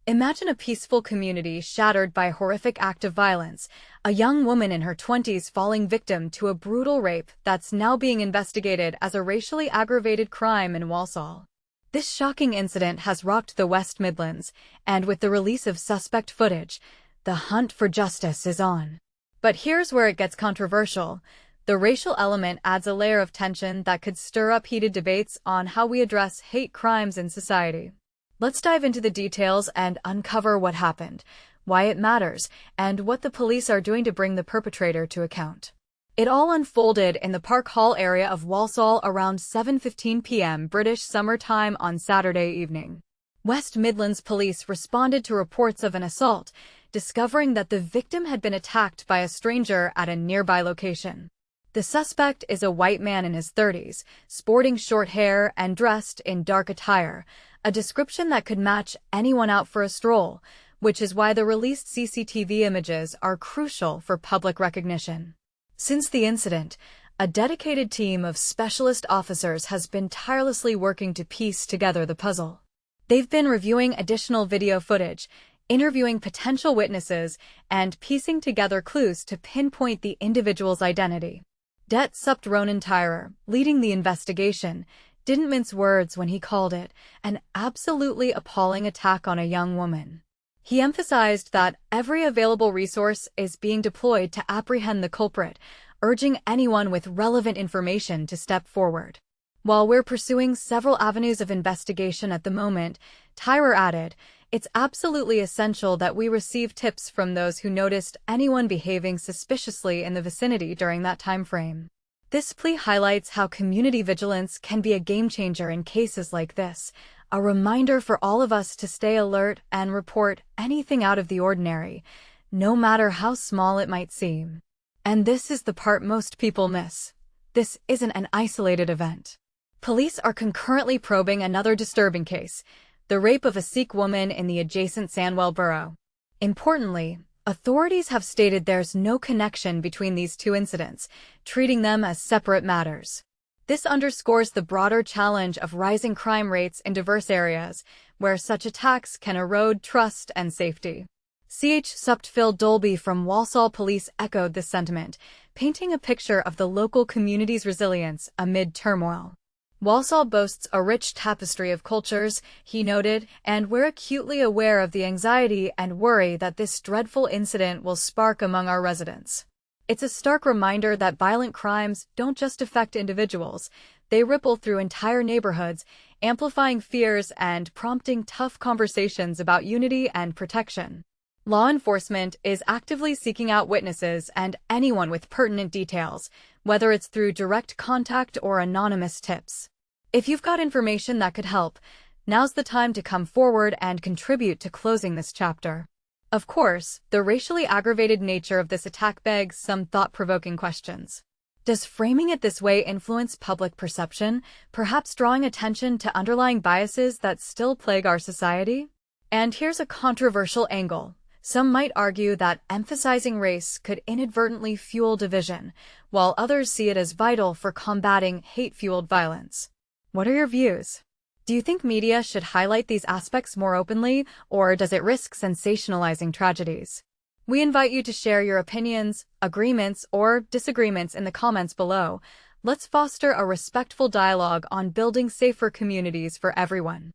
Imagine a peaceful community shattered by a horrific act of violence, a young woman in her 20s falling victim to a brutal rape that's now being investigated as a racially aggravated crime in Walsall. This shocking incident has rocked the West Midlands, and with the release of suspect footage, the hunt for justice is on. But here's where it gets controversial. The racial element adds a layer of tension that could stir up heated debates on how we address hate crimes in society. Let's dive into the details and uncover what happened, why it matters, and what the police are doing to bring the perpetrator to account. It all unfolded in the Park Hall area of Walsall around 7:15 p.m. British Summer Time on Saturday evening. West Midlands Police responded to reports of an assault, discovering that the victim had been attacked by a stranger at a nearby location. The suspect is a white man in his 30s, sporting short hair and dressed in dark attire, a description that could match anyone out for a stroll, which is why the released CCTV images are crucial for public recognition. Since the incident, a dedicated team of specialist officers has been tirelessly working to piece together the puzzle. They've been reviewing additional video footage, interviewing potential witnesses, and piecing together clues to pinpoint the individual's identity. Det Supt Ronan Tyrer, leading the investigation, didn't mince words when he called it an absolutely appalling attack on a young woman. He emphasized that every available resource is being deployed to apprehend the culprit, urging anyone with relevant information to step forward. While we're pursuing several avenues of investigation at the moment, Tyrer added, it's absolutely essential that we receive tips from those who noticed anyone behaving suspiciously in the vicinity during that time frame. This plea highlights how community vigilance can be a game-changer in cases like this, a reminder for all of us to stay alert and report anything out of the ordinary, no matter how small it might seem. And this is the part most people miss. This isn't an isolated event. Police are concurrently probing another disturbing case, the rape of a Sikh woman in the adjacent Sandwell borough. Importantly, authorities have stated there's no connection between these two incidents, treating them as separate matters. This underscores the broader challenge of rising crime rates in diverse areas, where such attacks can erode trust and safety. Supt Phil Dolby from Walsall Police echoed this sentiment, painting a picture of the local community's resilience amid turmoil. Walsall boasts a rich tapestry of cultures, he noted, and we're acutely aware of the anxiety and worry that this dreadful incident will spark among our residents. It's a stark reminder that violent crimes don't just affect individuals, they ripple through entire neighborhoods, amplifying fears and prompting tough conversations about unity and protection. Law enforcement is actively seeking out witnesses and anyone with pertinent details, whether it's through direct contact or anonymous tips. If you've got information that could help, now's the time to come forward and contribute to closing this chapter. Of course, the racially aggravated nature of this attack begs some thought-provoking questions. Does framing it this way influence public perception, perhaps drawing attention to underlying biases that still plague our society? And here's a controversial angle. Some might argue that emphasizing race could inadvertently fuel division, while others see it as vital for combating hate-fueled violence. What are your views? Do you think media should highlight these aspects more openly, or does it risk sensationalizing tragedies? We invite you to share your opinions, agreements, or disagreements in the comments below. Let's foster a respectful dialogue on building safer communities for everyone.